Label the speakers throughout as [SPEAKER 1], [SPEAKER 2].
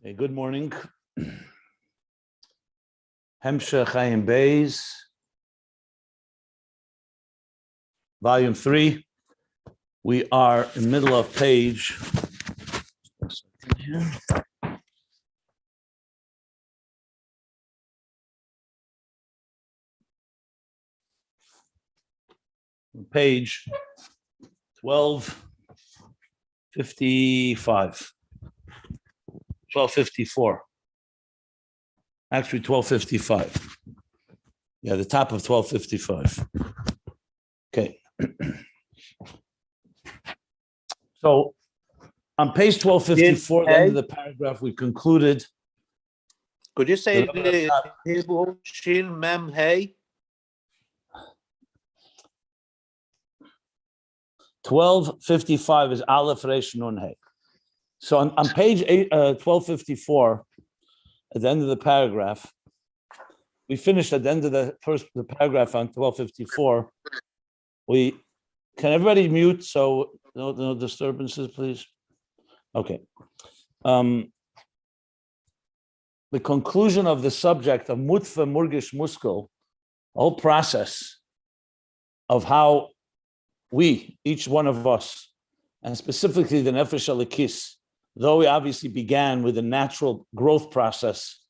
[SPEAKER 1] Hey, good morning. Hemshech Ayin Beis, volume 3. We are in the middle of page. Page 1255. 1254. Actually, 1255. Yeah, the top of 1255. Okay. So on page 1254, the end of the paragraph, we concluded.
[SPEAKER 2] Could you say the Hebrew Shin Mem Hey?
[SPEAKER 1] 1255 is Aleph Resh Nun Hey. So on page 1254, at the end of the paragraph, we finished at the end of the paragraph on 1254. Can everybody mute so no disturbances, please? Okay. The conclusion of the subject of Mutfa Murgish Muskal, the whole process of how we, each one of us, and specifically the Nefesh Alikis, though we obviously began with a natural growth process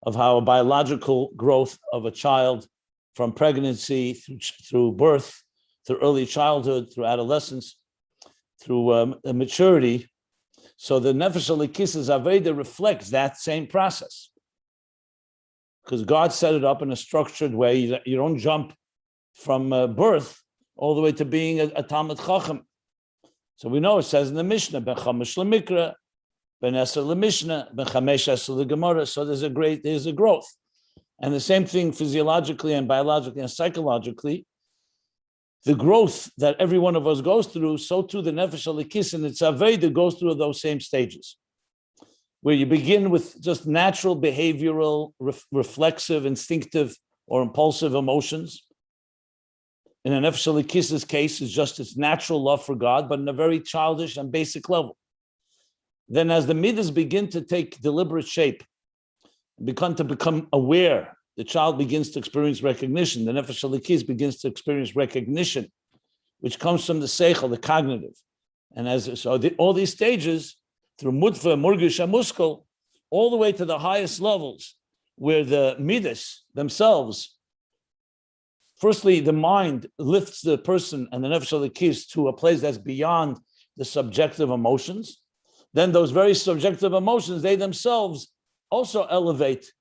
[SPEAKER 1] of how a biological growth of a child from pregnancy through birth, through early childhood, through adolescence, through maturity. So the Nefesh Alikis' Avodah reflects that same process. Because God set it up in a structured way. You don't jump from birth all the way to being a Talmid Chacham. So we know it says in the Mishnah, Ben Chamesh L'Mikra, Ben Eser L'Mishnah, Ben Chamesh Eser L'Gemara. So there's a growth. And the same thing physiologically and biologically and psychologically. The growth that every one of us goes through, so too the Nefesh Alikis and its Avodah goes through those same stages, where you begin with just natural behavioral, reflexive, instinctive, or impulsive emotions. In a Nefesh Alikis' case, it's just its natural love for God, but in a very childish and basic level. Then as the midas begin to take deliberate shape, become aware, the child begins to experience recognition. The Nefesh Alikis begins to experience recognition, which comes from the seichel, the cognitive. And all these stages, through Mutfa, Murgish, and Muskal, all the way to the highest levels, where the midas themselves, firstly, the mind lifts the person and the Nefesh Alikis to a place that's beyond the subjective emotions. Then those very subjective emotions, they themselves also elevate,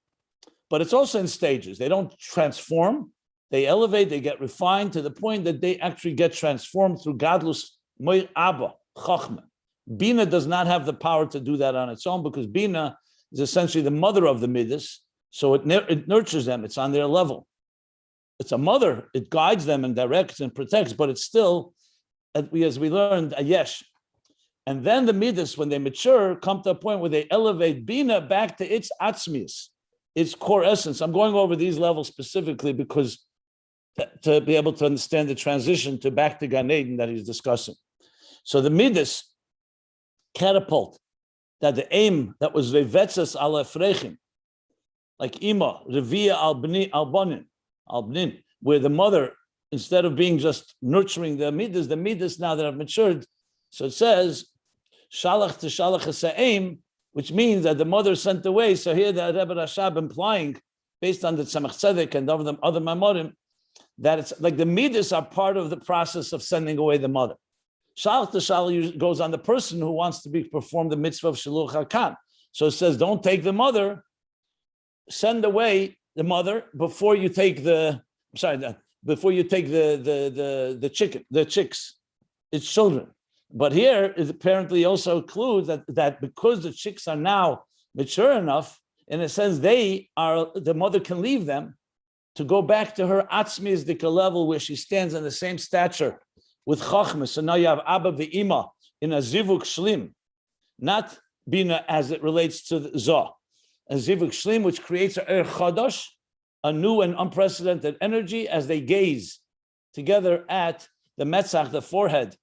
[SPEAKER 1] but it's also in stages. They don't transform, they elevate, they get refined to the point that they actually get transformed through Gadlus Moy Abba, Chochma. Bina does not have the power to do that on its own because Bina is essentially the mother of the Midas, so it nurtures them, it's on their level. It's a mother, it guides them and directs and protects, but it's still, as we learned, a yesh. And then the Midas, when they mature, come to a point where they elevate Bina back to its atzmius, its core essence. I'm going over these levels specifically because to be able to understand the transition to back to Gan Eden that he's discussing. So the Midas catapult, that the aim that was Revetzas al Efrechim, like Ima, Revia al Bnin, where the mother, instead of being just nurturing the Midas now that have matured, so it says, Shalach to Shalach Ha'Sa'im, which means that the mother sent away. So here the Rebbe Rashab implying, based on the Tzemach Tzedek and other Mamorim, that it's like the Midas are part of the process of sending away the mother. Shalach to Shalach goes on the person who wants to perform the mitzvah of Shiluch HaKan. So it says, don't take the mother, send away the mother before you take the chicks, its children. But here it apparently also includes that because the chicks are now mature enough, in a sense, the mother can leave them to go back to her atzmizdika level where she stands in the same stature with Chochms. So now you have Abba v'Ima in a zivuk shlim, not Bina as it relates to the Zoh. A zivuk shlim, which creates a chadash, a new and unprecedented energy as they gaze together at the metzach, the forehead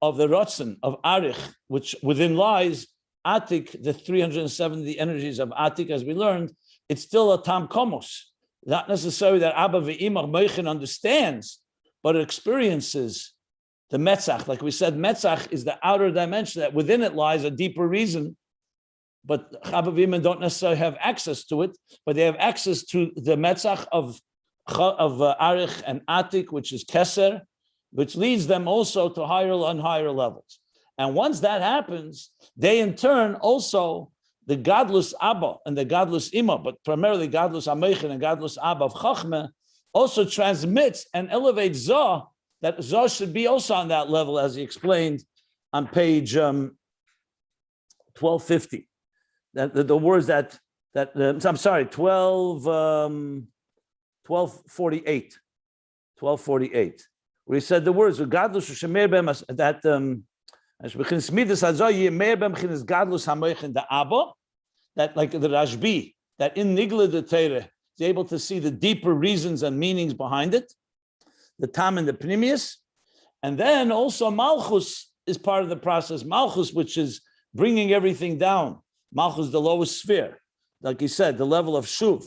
[SPEAKER 1] of the Ratzon of Arich, which within lies Atik, the 370 energies of Atik, as we learned, it's still a tam komos. Not necessarily that Abba ve'imach Meichin understands, but it experiences the Metzach. Like we said, Metzach is the outer dimension, that within it lies a deeper reason. But Abba ve'imach don't necessarily have access to it, but they have access to the Metzach of Arich and Atik, which is Keser, which leads them also to higher and higher levels. And once that happens, they in turn also, the godless Abba and the godless Ima, but primarily godless Ameichin and godless Abba of Chochma, also transmits and elevates Zah, that Zah should be also on that level, as he explained on page 1250. That the words that I'm sorry, 1248, where he said the words godless that that like the Rashbi, that in Nigla the Torah is able to see the deeper reasons and meanings behind it, the Tam and the Pnimius, and then also Malchus is part of the process. Malchus, which is bringing everything down. Malchus, the lowest sphere, like he said, the level of Shuv.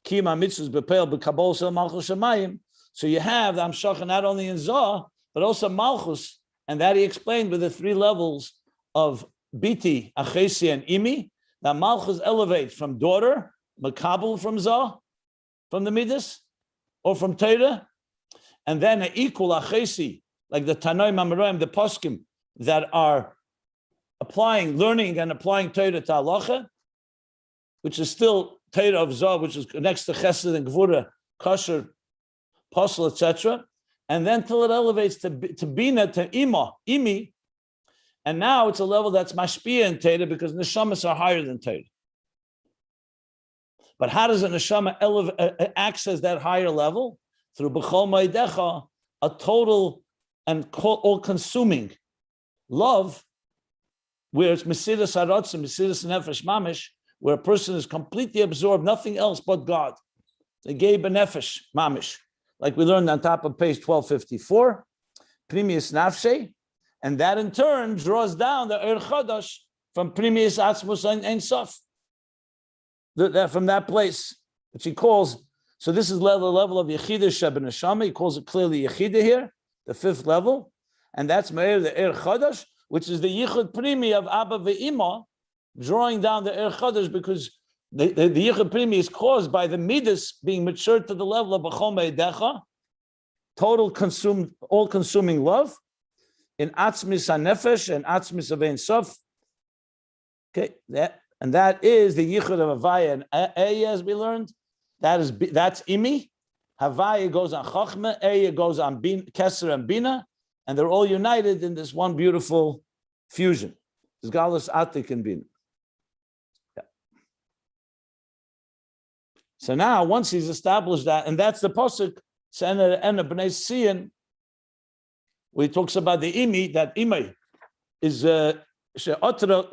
[SPEAKER 1] Kima mitzvahs bepel bekabol sel Malchus Shemayim. So you have the Amshach not only in Zah, but also Malchus. And that he explained with the three levels of Biti, Achesi, and Imi, that Malchus elevates from daughter, Makabel from Zah, from the Midas, or from Torah, and then an equal Achesi, like the Tanoi Mamaroim, the Poskim, that are learning and applying Torah to Halacha, which is still Torah of Zah, which is next to Chesed and Gvura, Kosher, Apostle, etc., and then till it elevates to Bina, to Imi, and now it's a level that's mashpia in Torah because neshamas are higher than Torah. But how does a neshama access that higher level? Through b'chol ma'adecha, a total and all-consuming love, where it's Mesiras Haratzim, Mesiras Nefesh Mamish, where a person is completely absorbed, nothing else but God. The Gei B'Nefesh Mamish. Like we learned on top of page 1254, Primius Nafshe, and that in turn draws down the Chodash from Primius Atzmus Ein Sof. From that place, which he calls, so this is the level of Yechidah Sheben Neshama, he calls it clearly Yechidah here, the fifth level, and that's Meir the Chodash, which is the Yichud Primi of Abba Ve'ima, drawing down the Chodash because the Yichud Primi is caused by the Midas being matured to the level of B'chol Me'edecha, total all-consuming love, in Atzmis HaNefesh and Atzmis of Ein Sof. Okay, that is the Yichud of Havaya and Eya, as we learned. That's Imi. Havaya goes on Chochma, Eya goes on Keser and Bina, and they're all united in this one beautiful fusion. It's Galus Atik and Bina. So now, once he's established that, and that's the pasuk, and Bnei Siyan, where he talks about the Imi, that Imi is the Torah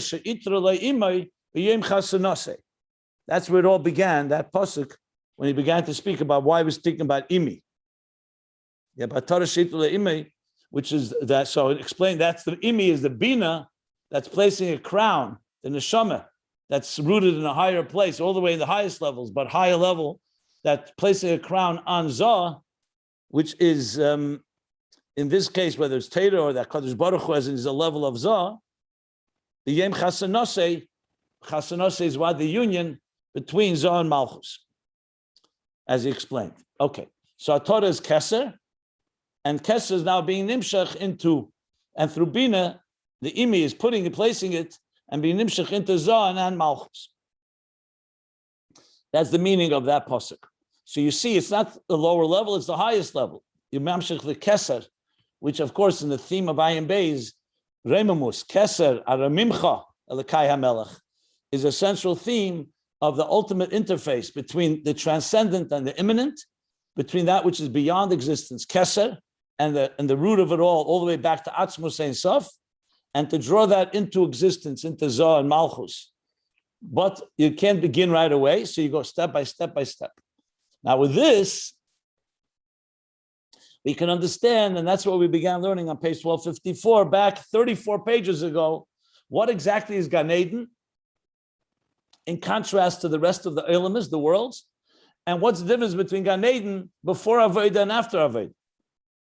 [SPEAKER 1] she'itra le'Imi v'yem chasanase. That's where it all began. That pasuk, when he began to speak about why he was speaking about Imi. Yeah, but Torah she'itra le'Imi, which is that. So it explained that's the Imi is the Bina that's placing a crown, the neshama, that's rooted in a higher place, all the way in the highest levels, but higher level, that's placing a crown on Zah, which is, in this case, whether it's Torah or that Kadosh Baruch Hu is a level of Zah, the Yem Chasanose is what the union between Zah and Malchus, as he explained. Okay, so Torah is Keser, and Keser is now being nimshach into, and through Bina, the Imi is placing it, and being nimshach into Zah and Malchus. That's the meaning of that pasuk. So you see, it's not the lower level; it's the highest level. You mamshach the Keser, which, of course, in the theme of Ayin Beis, Remamus Keser Aramimcha Elokai HaMelech, is a central theme of the ultimate interface between the transcendent and the immanent, between that which is beyond existence, Keser, and the root of it all the way back to Atzmus Ein Sof, and to draw that into existence, into Zah and Malchus. But you can't begin right away, so you go step by step by step. Now with this, we can understand, and that's what we began learning on page 1254, back 34 pages ago, what exactly is Gan Eden in contrast to the rest of the elements, the worlds, and what's the difference between Gan Eden before Avodah and after Avodah.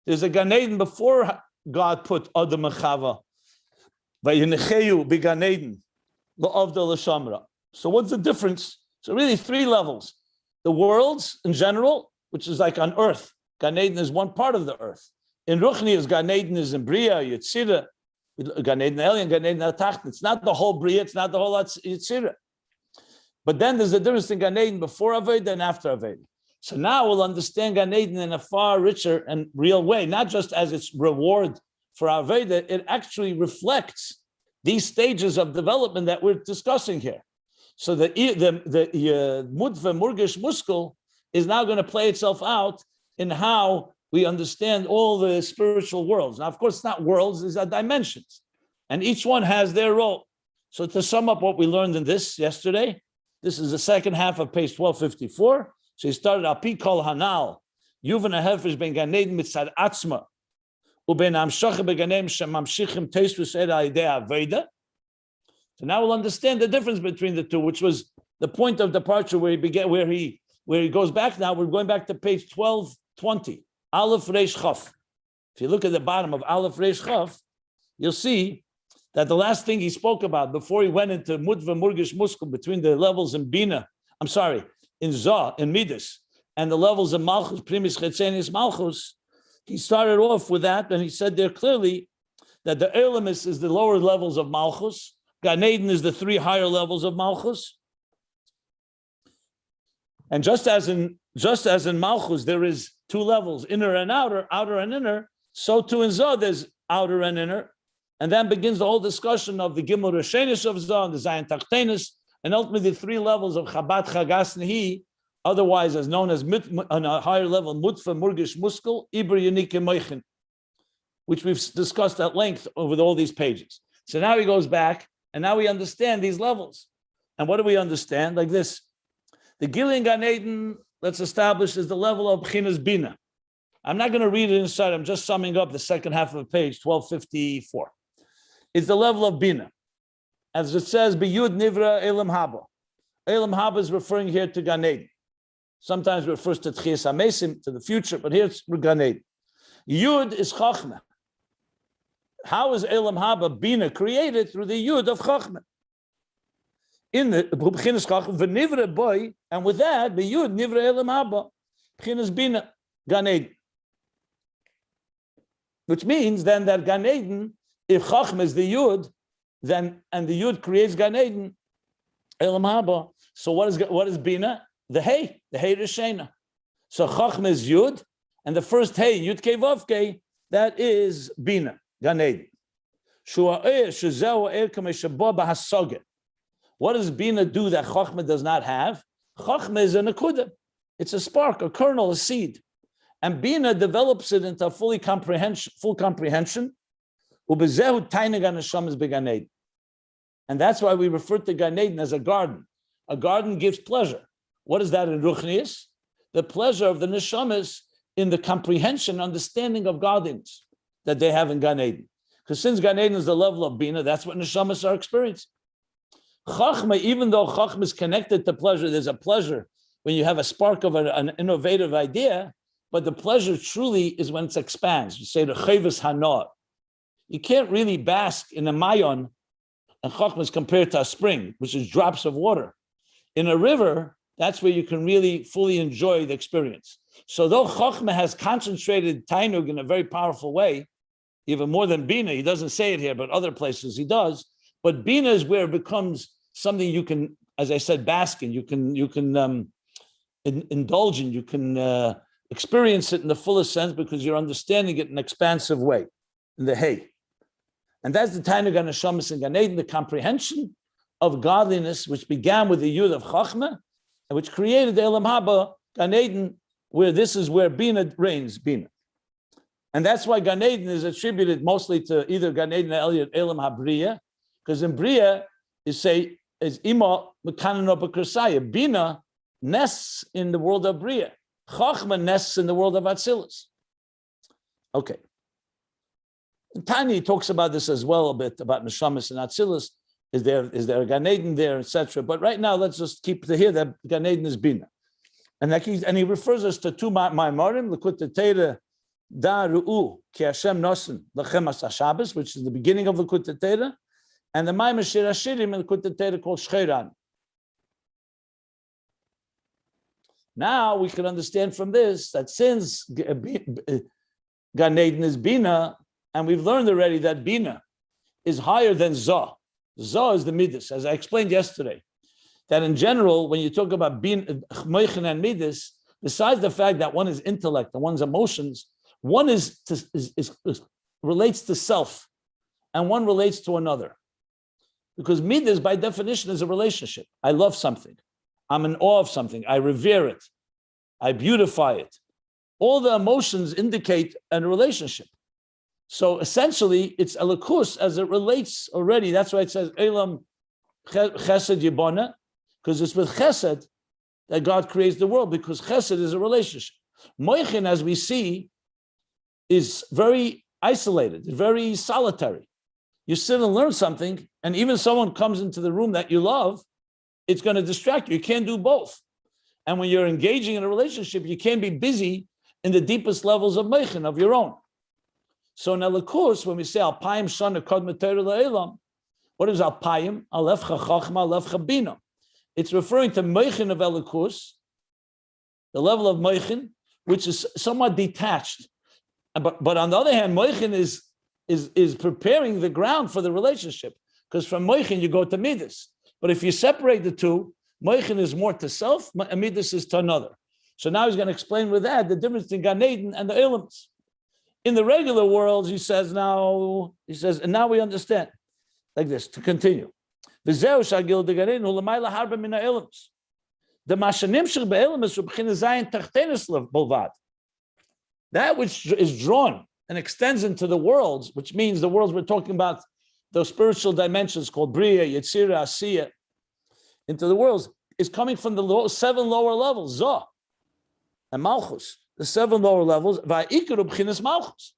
[SPEAKER 1] There's a Gan Eden before God put Adam and Chava, Vayinecheyu b'Gan Eden, L'Avda L'Shamra. So what's the difference? So really 3 levels. The worlds in general, which is like on earth. Gan Eden is one part of the earth. In Ruchni, is Gan Eden is in Bria, Yetzirah, Gan Eden Elyon, Gan Eden Atacht. It's not the whole Bria, it's not the whole Yetzirah. But then there's a difference in Gan Eden before Avodah and after Avodah. So now we'll understand Gan Eden in a far richer and real way, not just as its reward for Avodah, it actually reflects these stages of development that we're discussing here. So the Mudva Murgish Muskal is now going to play itself out in how we understand all the spiritual worlds. Now, of course, it's not worlds, these are dimensions. And each one has their role. So to sum up what we learned in this yesterday, this is the second half of page 1254. So he started Api Kol Hanal, Yuvan HaHefesh Ben Gan Eden Mitzad Atzma, Uben Amshacha Beganem Shemamshichim Teisvus Ed Aidei Avodah. So now we'll understand the difference between the two, which was the point of departure where he began, where he goes back now. We're going back to page 1220, Aleph Reish Chaf. If you look at the bottom of Aleph Reish Chaf, you'll see that the last thing he spoke about before he went into Mudva Murgish Muskal, between the levels in Bina, in Zah, in Midas, and the levels of Malchus, Primis Chetzenis Malchus, he started off with that, and he said there clearly that the Elamis is the lower levels of Malchus, Gan Eden is the 3 higher levels of Malchus. And just as in Malchus, there is 2 levels, inner and outer and inner, so too in Zah there's outer and inner. And then begins the whole discussion of the Gimel Rishenis of Zah and the Zayin Tachtenis, and ultimately the 3 levels of Chabad Chagas Nehi, otherwise as known as on a higher level, Mutfa Murgish Muskal, Ibr Yanike Moichin, which we've discussed at length over all these pages. So now he goes back, and now we understand these levels. And what do we understand? Like this. The Gilin Gan Eden, let's establish, is the level of Bchinas Bina. I'm not going to read it inside, I'm just summing up the second half of page 1254. It's the level of Bina. As it says, Biyud Nivra Elam Haba. Elam Haba is referring here to Gan Eden. Sometimes it refers to Tchias HaMesim, to the future, but here it's Gan Eden. Yud is Chochma. How is Elam Haba Bina created? Through the Yud of Chochma. In the Bchinas Chochma, V'nivra Boy, and with that, Biyud Nivra Elam Haba, Bchinas Bina, Gan Eden. Which means then that Gan Eden, if Chochma is the Yud, then and the Yud creates Gan Eden, Elam Haba. So what is Bina? The Hey Rishena. So Chochma is Yud, and the first Hey, Yud Kei Vav Kei, that is Bina, Gan Eden. What does Bina do that Chochma does not have? Chochma is a nakuda. It's a spark, a kernel, a seed. And Bina develops it into full comprehension. And that's why we refer to Gan Eden as a garden. A garden gives pleasure. What is that in Ruchnius? The pleasure of the neshamas in the comprehension, understanding of godliness that they have in Gan Eden. Because since Gan Eden is the level of Bina, that's what neshamas are experiencing. Chochma, even though Chochma is connected to pleasure, there's a pleasure when you have a spark of an innovative idea, but the pleasure truly is when it expands. You say the Chavis Hanor. You can't really bask in a mayon, and Chochma is compared to a spring, which is drops of water. In a river, that's where you can really fully enjoy the experience. So though Chochma has concentrated Tainug in a very powerful way, even more than Bina, he doesn't say it here, but other places he does, but Bina is where it becomes something you can, as I said, bask in, you can indulge in, you can experience it in the fullest sense because you're understanding it in an expansive way, in the Hey. And that's the Tainug HaNeshamas in Gan Eden, the comprehension of godliness, which began with the Yud of Chochma, and which created the Elam Haba, Gan Eden, where this is where Bina reigns, Bina. And that's why Gan Eden is attributed mostly to either Gan Eden or Elam HaBriya, because in Bria, is Ima Mekanan B'Kersaya. Bina nests in the world of Bria. Chochma nests in the world of Atzilus. Okay. Tanya talks about this as well a bit, about Neshamis and Atzilus. Is there a Gan Eden there, etc. But right now, let's just keep to here that Gan Eden is Bina. And he refers us to two Ma'amarim, Likutei Torah, Da Ru'u, Ki Hashem Nosen, Lachem As HaShabbos, which is the beginning of Likutei Torah, and the Mesiras Nefesh in Likutei Torah called Shcheran. Now we can understand from this that since Gan Eden is Bina, and we've learned already that Bina is higher than Zah. Zah is the Midas, as I explained yesterday. That in general, when you talk about Moichin and Midas, besides the fact that one is intellect and one's emotions, one relates to self, and one relates to another. Because Midas, by definition, is a relationship. I love something. I'm in awe of something. I revere it. I beautify it. All the emotions indicate a relationship. So essentially, it's elikus as it relates already. That's why it says Elam Chesed Yibona, because it's with Chesed that God creates the world, because Chesed is a relationship. Moichin, as we see, is very isolated, very solitary. You sit and learn something, and even someone comes into the room that you love, it's going to distract you. You can't do both. And when you're engaging in a relationship, you can't be busy in the deepest levels of Moichin, of your own. So in Elikus, when we say Alpayim Shana Kod Torah La'elam, what is Alpayim? Alefcha Chochma, Alefcha Bina. It's referring to Moichin of Elikus, the level of Moichin, which is somewhat detached. But on the other hand, Moichin is preparing the ground for the relationship, because from Moichin you go to Midas. But if you separate the two, Moichin is more to self, and Midas is to another. So now he's going to explain with that the difference between Gan Eden and the elements. In the regular world, he says, and now we understand. Like this, to continue. The that which is drawn and extends into the worlds, which means the worlds we're talking about, those spiritual dimensions called Bria, Yetzira, Asiya, into the worlds, is coming from the 7 lower levels, Zoh and Malchus. The 7 lower levels, Malchus,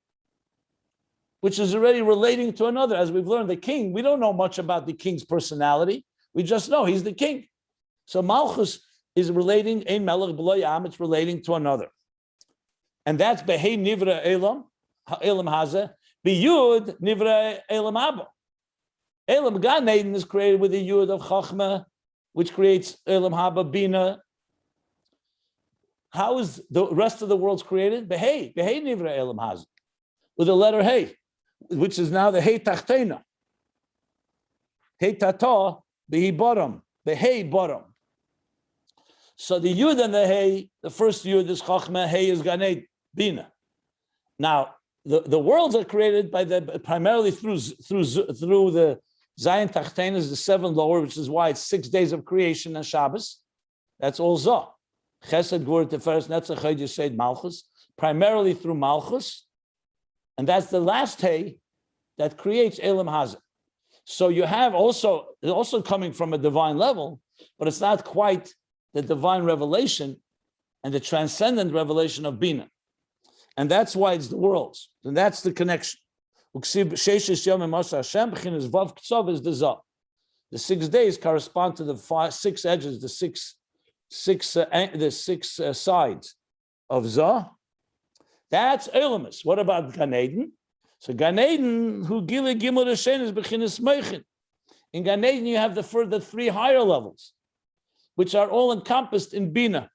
[SPEAKER 1] which is already relating to another. As we've learned, the king, we don't know much about the king's personality. We just know he's the king. So Malchus is relating, Ein Melech B'lo Yam, it's relating to another. And that's Behei Nivra Elam, Elam Hazeh, B'Yud Nivra Elam Abba. Elam Gan Eden is created with the Yud of Chochma, which creates Elam Haba Bina. How is the rest of the worlds created? Behei Nivra Elam Hazeh, with the letter Hey, which is now the Hey Tachtena. Hey Tata, Behi Baram, Behei Baram. So the Yud and the Hey, the first Yud is Chochma, Hey is Gan Eden, Bina. Now, the worlds are created primarily through the Zayin Tachtena is the 7 lower, which is why it's 6 days of creation and Shabbos. That's all Zoh. Chesed, Gvur, Tiferes, Netzach, Chod, Yesod, Malchus, primarily through Malchus, and that's the last Hey that creates Elam Hazeh. So you have also coming from a divine level, but it's not quite the divine revelation and the transcendent revelation of Bina. And that's why it's the worlds. And that's the connection. The 6 days correspond to the 6 edges, the six sides of Zah. That's Elamus. What about Gan Eden? So Gan Eden, who Gile Gimel Reshen is Bechinas Meichin. In Gan Eden, you have the further 3 higher levels, which are all encompassed in Bina.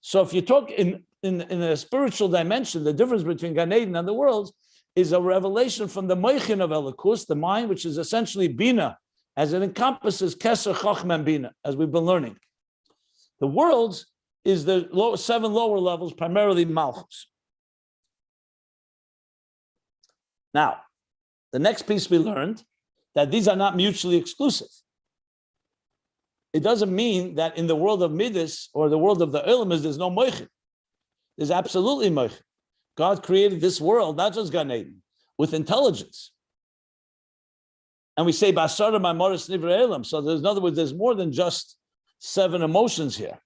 [SPEAKER 1] So if you talk in a spiritual dimension, the difference between Gan Eden and the worlds is a revelation from the Moichin of Elikus, the mind, which is essentially Bina, as it encompasses Keser, Chochma, and Bina, as we've been learning. The worlds is the 7 lower levels, primarily Malchus. Now, the next piece we learned, that these are not mutually exclusive. It doesn't mean that in the world of Midas or the world of the Elamas, there's no Moichin. There's absolutely Moichin. God created this world, not just Gan Eden, with intelligence. And we say, Basara Mesiras Nefesh Elam. So in other words, there's more than just 7 emotions here.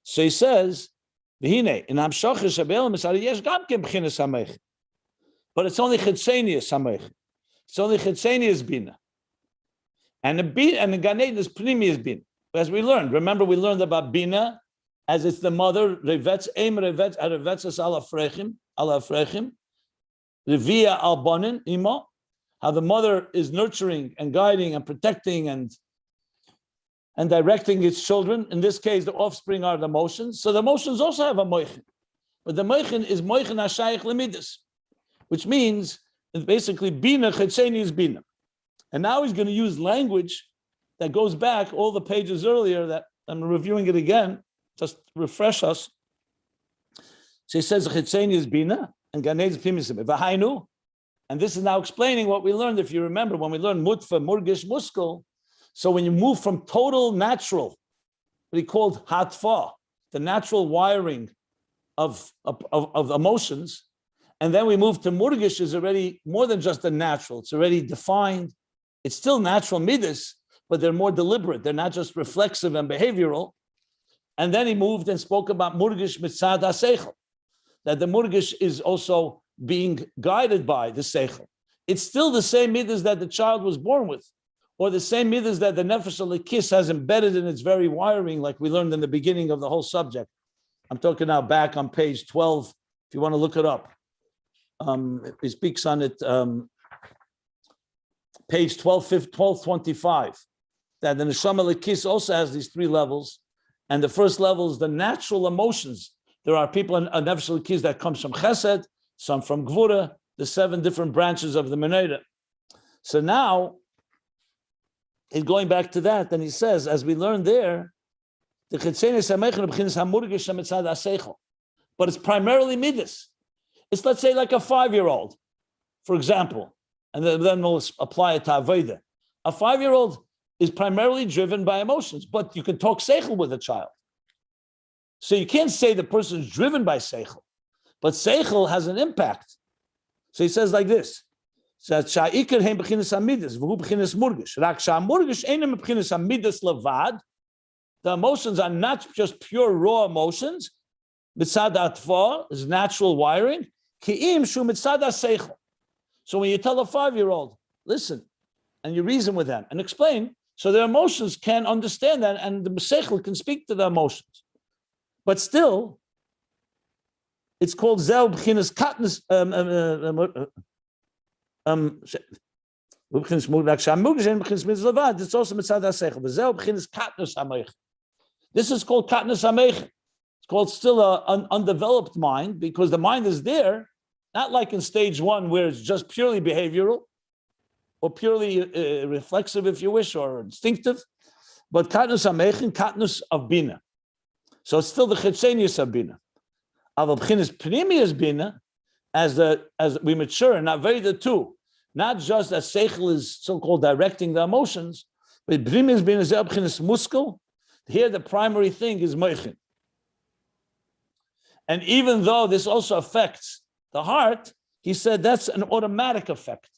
[SPEAKER 1] So he says V'hine, in Hamshocha Shabel Misari Yesh Gam Ken B'chinas HaMeichen. But it's only Chitzenius HaMeichen. It's only Chitzenius Bina. And the Gan Eden is Pnimius Bina. As we learned, remember we learned about Bina, as it's the mother, Revetz, Eim Revetz, Revetzes Al Afrechim, Revia Al Bonin, Imo, how the mother is nurturing and guiding and protecting and directing its children. In this case, the offspring are the emotions. So the emotions also have a moichin. But the moichin is moichin hashayich lemidus, which means basically Bina, Chetzeni is Bina. And now he's going to use language that goes back all the pages earlier that I'm reviewing it again, just refresh us. So he says Chetzeni is Bina and Ganed is Pimisim. V'hainu. And this is now explaining what we learned, if you remember, when we learned Mutfa, Murgish, Muskal. So when you move from total natural, what he called Hatfa, the natural wiring of emotions, and then we move to Murgish is already more than just a natural. It's already defined. It's still natural midas, but they're more deliberate. They're not just reflexive and behavioral. And then he moved and spoke about Murgish mitzad ha-seichel, that the Murgish is also being guided by the seichel. It's still the same midas that the child was born with, or the same midas that the nefesh alikis has embedded in its very wiring, like we learned in the beginning of the whole subject. I'm talking now back on page 12, if you want to look it up. He speaks on it, page 1225, that the neshama alikis also has these three levels. And the first level is the natural emotions. There are people in nefesh alikis that comes from chesed, some from gvura, the 7 different branches of the menorah. So now, he's going back to that, and he says, as we learned there, but it's primarily midas. It's, let's say, like a 5-year-old, for example, and then we'll apply it to Avodah. A 5-year-old is primarily driven by emotions, but you can talk seichel with a child. So you can't say the person is driven by seichel, but seichel has an impact. So he says like this. The emotions are not just pure raw emotions. Mitzad is natural wiring. So when you tell a 5-year-old, listen, and you reason with them and explain, so their emotions can understand that, and the seichel can speak to the emotions. But still, it's called zel b'chinas katnus. It's also mitzad ha-seichel. This is called katnus ha-meich. It's called still an undeveloped mind, because the mind is there, not like in stage 1 where it's just purely behavioral or purely reflexive, if you wish, or instinctive, but katnus ha-meich, katnus of Bina. So it's still the chitzenius of Bina. Aval b'chinas pnimius Bina, as we mature, not Avodah too, not just as seichel is so-called directing the emotions, but pnimius Bina is b'chinas muskal. Here the primary thing is moichin. And even though this also affects the heart, he said that's an automatic effect.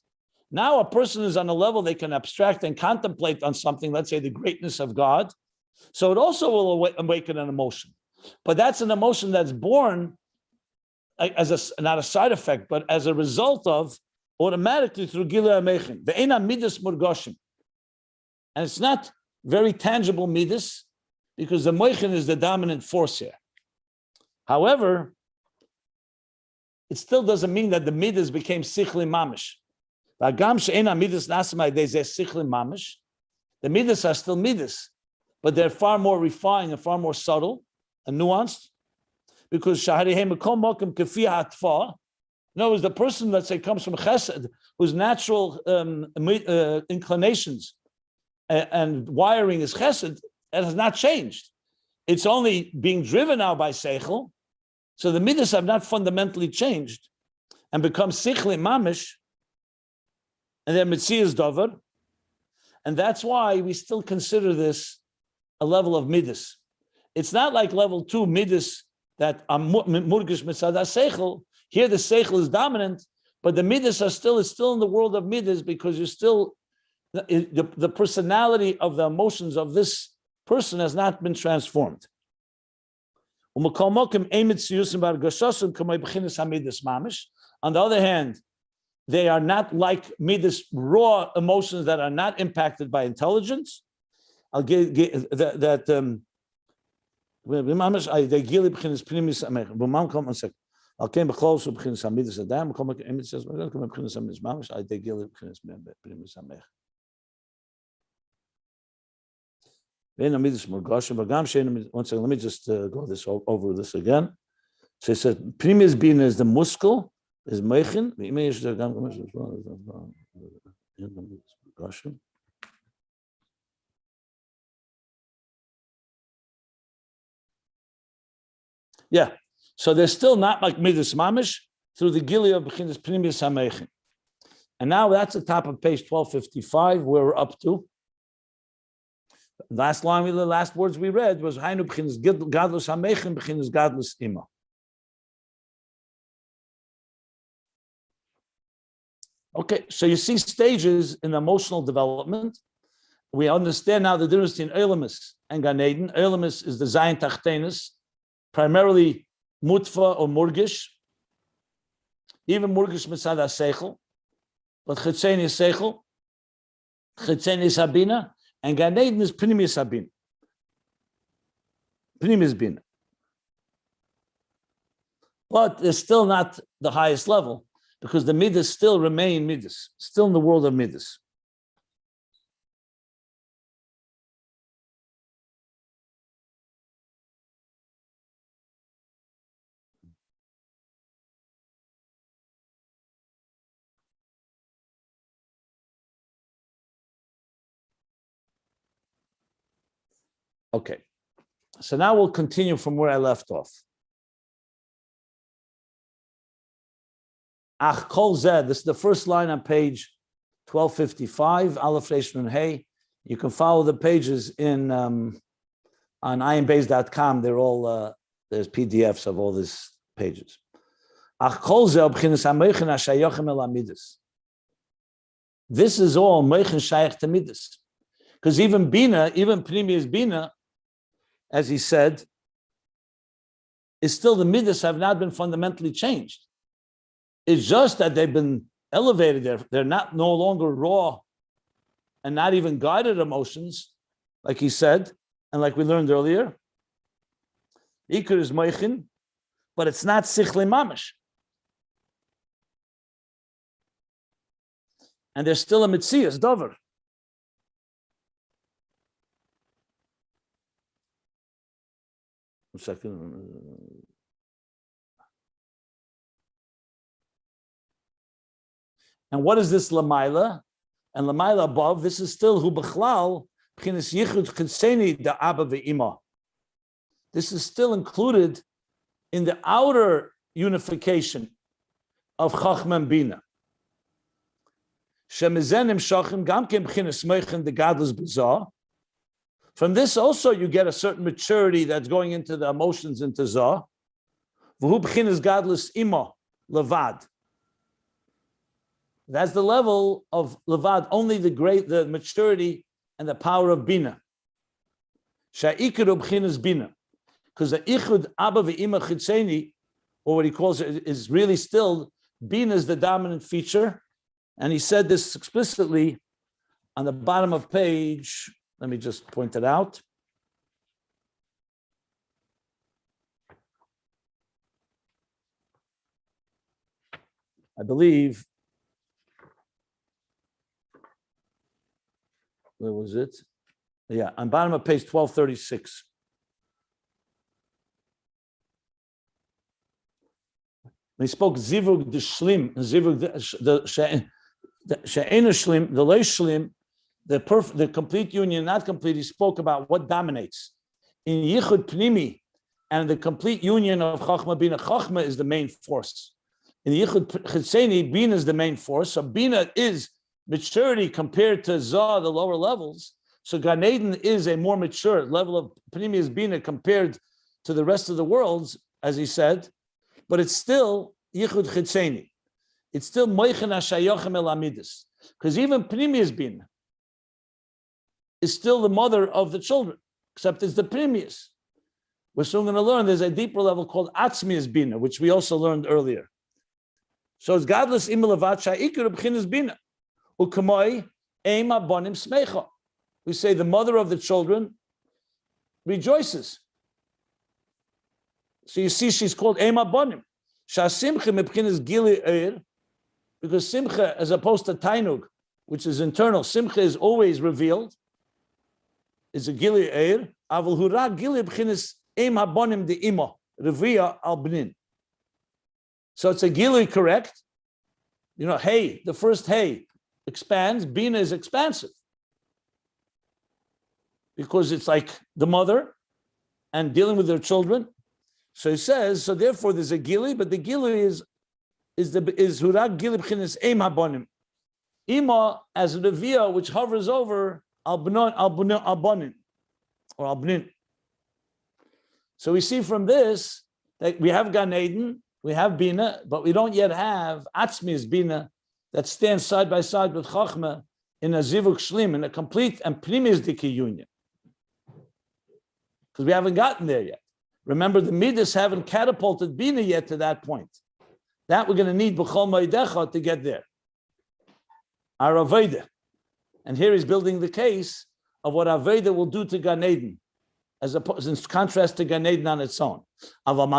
[SPEAKER 1] Now a person is on a level they can abstract and contemplate on something, let's say the greatness of God. So it also will awaken an emotion. But that's an emotion that's born as not a side effect, but as a result of automatically through Gila Amechin. The Eina Midas Murgoshim. And it's not very tangible Midas, because the Moichin is the dominant force here. However, it still doesn't mean that the Midas became Sichli Mamish. The Midas are still Midas, but they're far more refined and far more subtle and nuanced, because in other words, the person, let's say, comes from chesed, whose natural inclinations and wiring is chesed, it has not changed. It's only being driven now by seichel. So the midas have not fundamentally changed and become sichli mamish, and they're mitzias dover. And that's why we still consider this a level of midas. It's not like level 2 midas that are murgish mitzad ha-seichel. Here the seichel is dominant, but the midas are still in the world of midas, because you're still the personality of the emotions of this person has not been transformed. On the other hand, they are not like midas, raw emotions that are not impacted by intelligence. I'll give that. They gili b'chinas primis amech. B'mam come 1 second. I'll came close to b'chinas amidas adam. Come emet says we're going to come b'chinas amidas mamish. They gili b'chinas primis amech. Then amidas morgosh. Bagam shein. 1 second. Let me just go over this again. So he said primis bina is the muskal. Is meichin. The image is gam as well. Yeah, so they're still not like midas mamish through the gili of b'chinas primis hameichin. And now that's the top of page 1255, where we're up to. The last words we read was hainu b'chinas gadlus hameichin b'chinas gadlus ima. Okay, so you see stages in emotional development. We understand now the difference between Eilamis and Gan Eden. Eilamis is the Zayin Tachtenis, primarily mutfa or murgish, even murgish mitzad seichel, but chitzeni is seichel, chitzeni is habina, and Gan Eden is pnimis habina, pnimis bina. But it's still not the highest level because the midas still remain midas, still in the world of midas. Okay, so now we'll continue from where I left off. Ach kol zeh, this is the first line on page 1255, Aleph Reish Nun Hey. You can follow the pages in on ayinbeis.com. They're all, there's PDFs of all these pages. Ach kol zeh b'chinas hameichin hashayochem el hamidas. This is all meichin shayach to midas. Because even Bina, even Pnimius Bina, as he said, is still the midas have not been fundamentally changed. It's just that they've been elevated. They're not no longer raw and not even guided emotions, like he said, and like we learned earlier. Iker is moichin, but it's not sichle mamish. And there's still a mitzias, dover. Second. And what is this lamaila? And lamaila above, this is still hu b'chlal b'chinas yichud chitzeni da abba ve'ima. This is still included in the outer unification of Chochma and Bina. Shemizenim shachim gam kem b'chinas meichen de gadlus b'zah. From this also you get a certain maturity that's going into the emotions into Zah. V'hu b'chinas gadlus ima, levad. That's the level of levad, only the maturity and the power of Bina. Sha'ikru b'chinas Bina. Because the ichud abba ve'ima chitzeni, or what he calls it, is really still, Bina is the dominant feature. And he said this explicitly on the bottom of page. Let me just point it out. I believe, where was it? Yeah, on bottom of page 1236. They spoke zivug the shlim, zivug the she'ena shlim, the loy shlim, the complete union, not complete. He spoke about what dominates in yichud pnimi, and the complete union of Chochma Bina. Chochma is the main force. In yichud chitzeni, Bina is the main force. So Bina is maturity compared to Zah, the lower levels. So Gan Eden is a more mature level of pnimi is Bina compared to the rest of the worlds, as he said. But it's still yichud chitzeni. It's still moichin hashayochem el amidus, because even pnimius Bina is still the mother of the children, except it's the pnimius. we're soon going to learn there's a deeper level called Atzmius Bina, which we also learned earlier. So it's godless imelavat sha'ikar b'chinas Bina. U'kamoi ema bonim smecha. We say the mother of the children rejoices. So you see she's called ema bonim. Sha'simcha mebchinas gili eir, because simcha, as opposed to tainug, which is internal, simcha is always revealed, is a gili eir. Aval hura gili b'chinas ema bonim de ima, revia al bnin. So it's a gili, correct? You know, hey, the first hey expands, Bina is expansive. Because it's like the mother and dealing with their children. So he says, so therefore there's a gili, but the gili is hurag gili b'chinas eim habonim. Ima as a revia which hovers over al-bonin or al-bnin. So we see from this that we have Gan Eden, we have Bina, but we don't yet have Atzmius Bina that stands side by side with Chochma in a zivuk shlim, in a complete and pnimius diki union. Because we haven't gotten there yet. Remember, the Midas haven't catapulted Bina yet to that point. That we're going to need b'chol moedecha to get there. Our Avodah. And here he's building the case of what Avodah will do to Gan Eden, as opposed, in contrast to Gan Eden on its own. What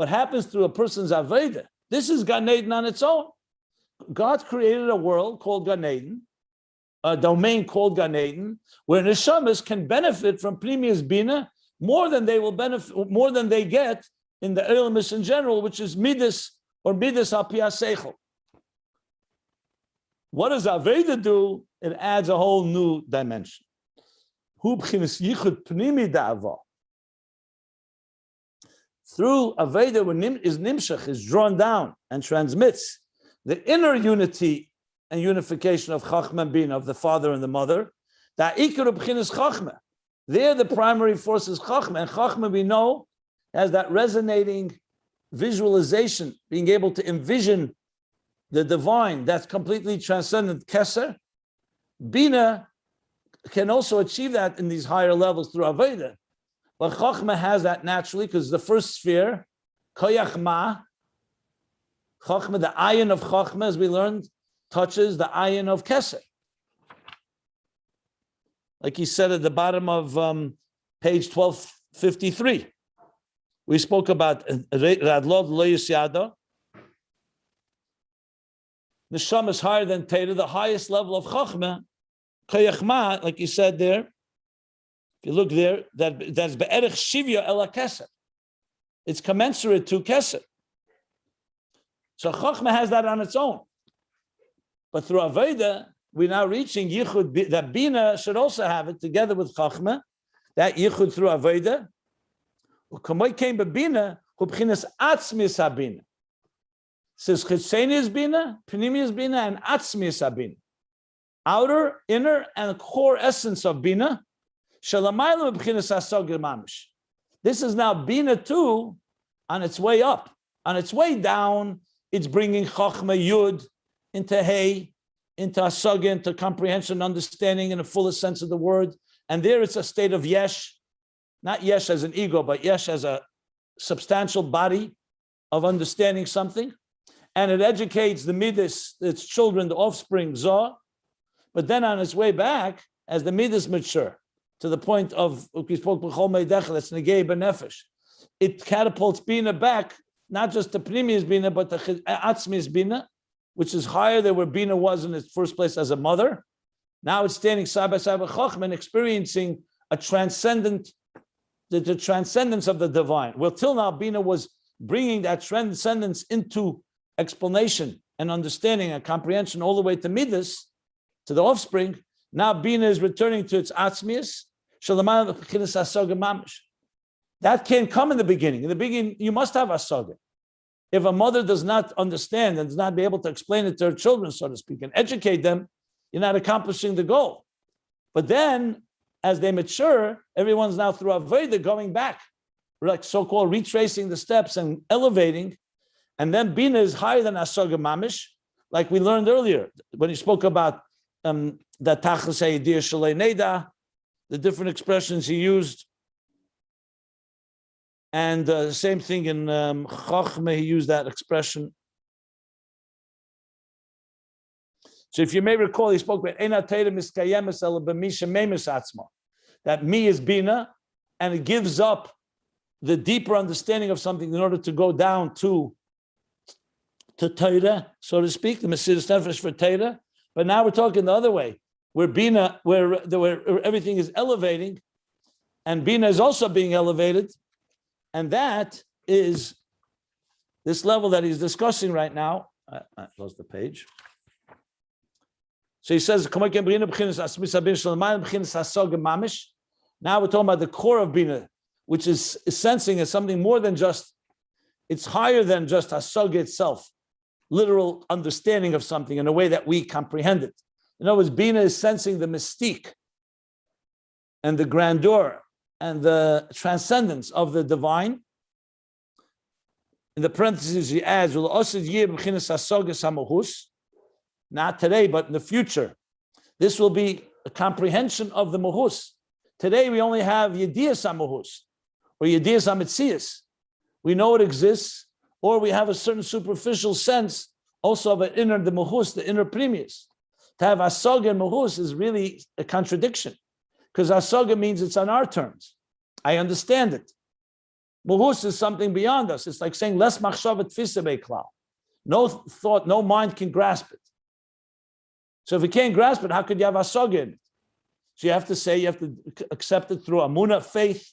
[SPEAKER 1] happens through a person's Avodah? This is Gan Eden on its own. God created a world called Gan Eden, a domain called Gan Eden, where neshamas can benefit from Pnimius Bina more than they will benefit, more than they get in the Eilamis in general, which is Midas or Midas al Piyas Seichel. What does Avodah do? It adds a whole new dimension. Through Avodah, when is nimshach, is drawn down and transmits the inner unity and unification of Chochma and Bina, of the father and the mother. There the primary force is Chochma, and Chochma we know has that resonating visualization, being able to envision the divine, that's completely transcendent Keser. Bina can also achieve that in these higher levels through Avodah. But Chochma has that naturally, because the first sphere, Koyachma, Chochma, the Ayin of Chochma, as we learned, touches the Ayin of Keser. Like he said at the bottom of page 1253. We spoke about Radlod Lo Yisyada. Neshama is higher than Teda, the highest level of Chochma. Koyachma, like you said there, if you look there, that's Be'erech Shivya Ela Keser. It's commensurate to Keser. So Chochma has that on its own. But through Avodah, we're now reaching Yichud, that Bina should also have it together with Chochma, that Yichud through Avodah. U'kamoy came Bina, U'bchinas Atzmius HaBina. Says Chitzenius Bina, Pnimius Bina, and Atzmius HaBina. Outer, inner, and core essence of Bina. Shalamayla B'chinas HaSogir Mamish. This is now Bina too, on its way up. On its way down, it's bringing Chochma Yud into Hey, into Asogir, into comprehension, understanding in the fullest sense of the word. And there it's a state of Yesh, not Yesh as an ego, but Yesh as a substantial body of understanding something. And it educates the Midas, its children, the offspring, Zoh. But then on its way back, as the Midas mature, to the point of, we spoke b'chol meidech, that's negei b'nefesh, it catapults Bina back, not just to Pnimius Bina, but to Atzmius Bina, which is higher than where Bina was in its first place as a mother. Now it's standing side by side with Chochma and experiencing a transcendent, the transcendence of the divine. Well, till now, Bina was bringing that transcendence into explanation and understanding and comprehension all the way to Midas, to the offspring. Now Bina is returning to its Atzmius. That can't come in the beginning. In the beginning, you must have Asaga. If a mother does not understand and does not be able to explain it to her children, so to speak, and educate them, you're not accomplishing the goal. But then, as they mature, everyone's now through Avodah going back, like so-called retracing the steps and elevating. And then Bina is higher than Asaga Mamish, like we learned earlier when he spoke about the Tachlis Hayedir Shalei Neda, the different expressions he used. And the same thing in Chochma, he used that expression. So if you may recall, he spoke about that me is Bina, and it gives up the deeper understanding of something in order to go down to Torah, so to speak, the Mesiras Nefesh for Torah. But now we're talking the other way, where Bina, where everything is elevating, and Bina is also being elevated, and that is this level that he's discussing right now. I lost the page. So he says, now we're talking about the core of Bina, which is sensing as something more than just, it's higher than just Hasaga itself, literal understanding of something in a way that we comprehend it. In other words, Bina is sensing the mystique and the grandeur and the transcendence of the divine. In the parentheses, he adds, not today, but in the future. This will be a comprehension of the Muhus. Today, we only have Yediyas HaMuhus, or Yediyas HaMetzias. We know it exists, or we have a certain superficial sense also of an inner, the Muhus, the inner premius. To have Asaga and Muhus is really a contradiction, because Asaga means it's on our terms. I understand it. Muhus is something beyond us. It's like saying, Les machshavet tfisa klal. No thought, no mind can grasp it. So if you can't grasp it, how could you have Asaga in it? So you have to say, you have to accept it through Amunah, faith,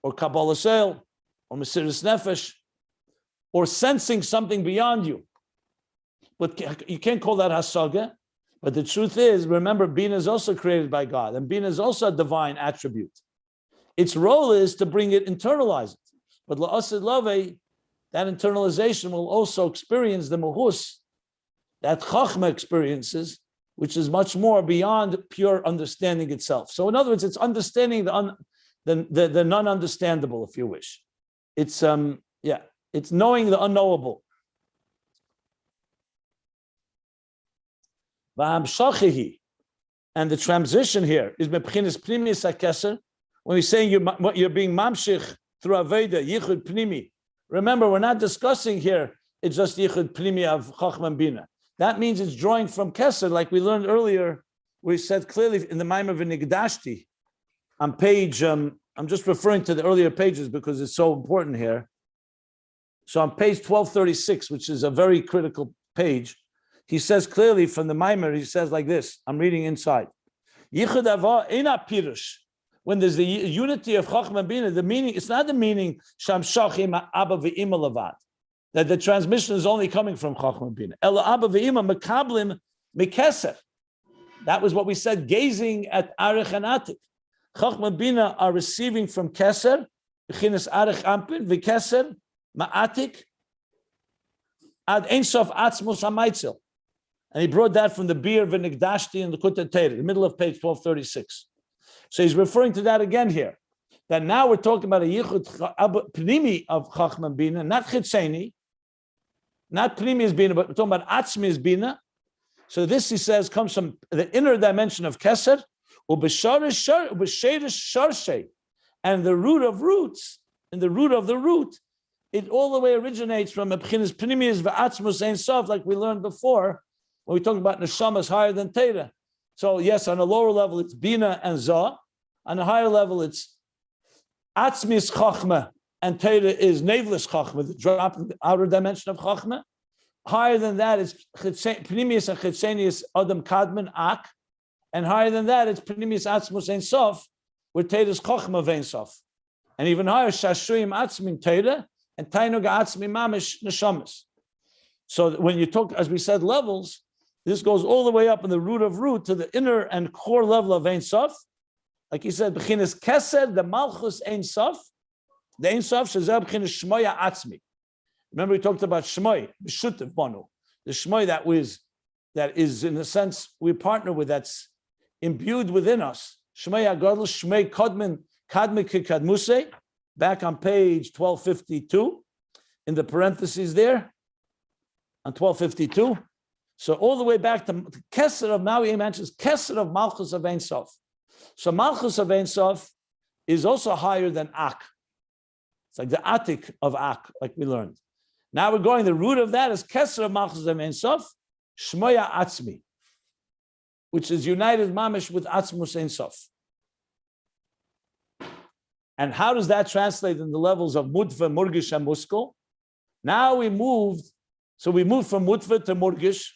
[SPEAKER 1] or Kabbalah Sale, or Mesiras Nefesh, or sensing something beyond you. But you can't call that Hasaga. But the truth is, remember, Bina is also created by God, and Bina is also a divine attribute. Its role is to bring it, internalize it. But La'asid Lave, that internalization will also experience the Muhus, that Chochma experiences, which is much more beyond pure understanding itself. So in other words, it's understanding the non-understandable, if you wish. It's it's knowing the unknowable. And the transition here is Mebchinas Pnimis HaKeser. When he's saying you're being mamshich through Avodah, Yichud Pnimi. Remember, we're not discussing here, it's just Yichud Pnimi of Chochma and Bina. That means it's drawing from Keser, like we learned earlier, where he said clearly in the Maimon of Nigdashti, on page, I'm just referring to the earlier pages because it's so important here. So on page 1236, which is a very critical page, he says clearly from the Maimon, he says like this, I'm reading inside. Yichud Ava Eina Pirush. When there's the unity of Chochma and Bina, the meaning, it's not the meaning Sham Shachim Abba Ve'ima Lavad, that the transmission is only coming from Chochma and Bina. Ela Abba Ve'ima Mekablim Mekeser. That was what we said, gazing at Arich and Atik. Chochma and Bina are receiving from Keser, Bechinas Arich Ampin, V'Keser, Ma'atik, Ad Ein Sof Atzmos HaMaitzel. And he brought that from the Bir V'Nigdashti in the Kutat Teira, the middle of page 1236. So he's referring to that again here. That now we're talking about a Yichud Pnimi of Chochma and Bina, not Chitzeni, not Pnimi is Bina, but we're talking about Atzmi is Bina. So this, he says, comes from the inner dimension of Keser, and the root of roots, and the root of the root, it all the way originates from a B'chinas Pnimi is V'atzmus Ein Sof, like we learned before, when we talk about Neshamas higher than Teira. So yes, on a lower level, it's Bina and Zah. On a higher level, it's Atzmis Chochma, and Teira is Naveless Chochma, the drop in the outer dimension of Chochma. Higher than that, it's Pnimius and Chitzenius Adam Kadman Ak. And higher than that, it's Pnimius Atzmus Ein Sof, where Teira is Chochma Vein Sof. And even higher, Shashuyim Atzmin Teira, and Tainuga Atzmi Mamish Neshamas. So when you talk, as we said, levels, this goes all the way up in the root of root to the inner and core level of Ein Sof. Like he said, B'chinas Keser, the Malchus Ein Sof, the Ein Sof, Shezeh B'chinas Shmoya Atzmi. Remember we talked about Shmoy, B'shutev Bonu, the Shmoy that is in a sense we partner with, that's imbued within us. Shmoy HaGadol, Shmoy Kadmin Kadmuse, back on page 1252, in the parentheses there, on 1252. So all the way back to Keser of, now he mentions Keser of Malchus of Ein Sof. So Malchus of Ein Sof is also higher than Ak. It's like the Atik of Ak, like we learned. Now we're going, the root of that is Keser of Malchus of Ein Sof, Shmoya Atzmi, which is united mamish with Atzmus Ein Sof. And how does that translate in the levels of Mutva, Murgish, and Muskal? Now we moved from Mutva to Murgish.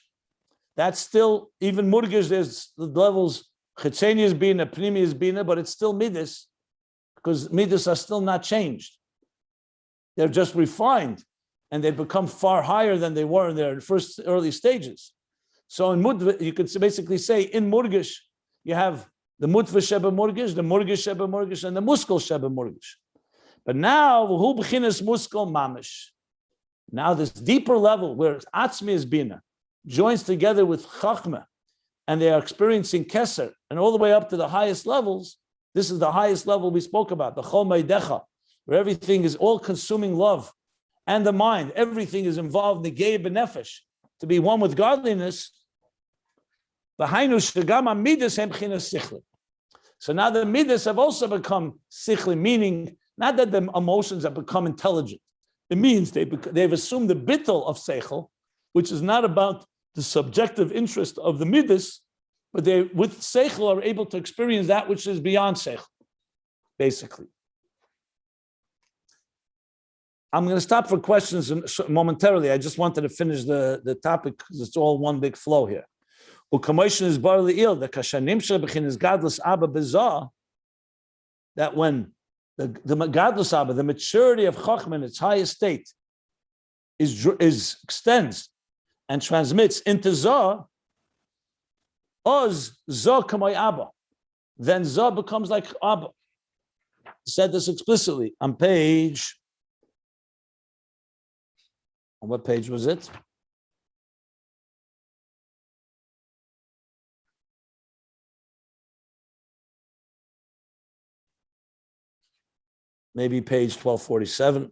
[SPEAKER 1] That's still, even Murgish, there's the levels, Chetzeni is Bina, Pnimi is Bina, but it's still Midas, because Midas are still not changed. They're just refined, and they become far higher than they were in their first early stages. So in Mutva, you could basically say, in Murgish, you have the Mutva Sheba Murgish, the Murgish Sheba Murgish, and the Muskal Sheba Murgish. But now, V'hu B'chinas Muskal Mamish. Now this deeper level where Atzmi is Bina joins together with Chochma, and they are experiencing Keser, and all the way up to the highest levels. This is the highest level we spoke about, the Chol Meidecha, where everything is all-consuming love, and the mind, everything is involved in the Gei B'nefesh, to be one with godliness. So now the midas have also become sichli, meaning not that the emotions have become intelligent. It means they've assumed the bittul of seichel, which is not about the subjective interest of the midas, but they, with seichel, are able to experience that which is beyond seichel, basically. I'm going to stop for questions momentarily. I just wanted to finish the topic because it's all one big flow here. That when the gadlus Abba, the maturity of Chochma in its highest state, extends and transmits into Zah, Oz Zah kamay Abba, then Zah becomes like Abba. Said this explicitly on page. On what page was it? Maybe page 1247.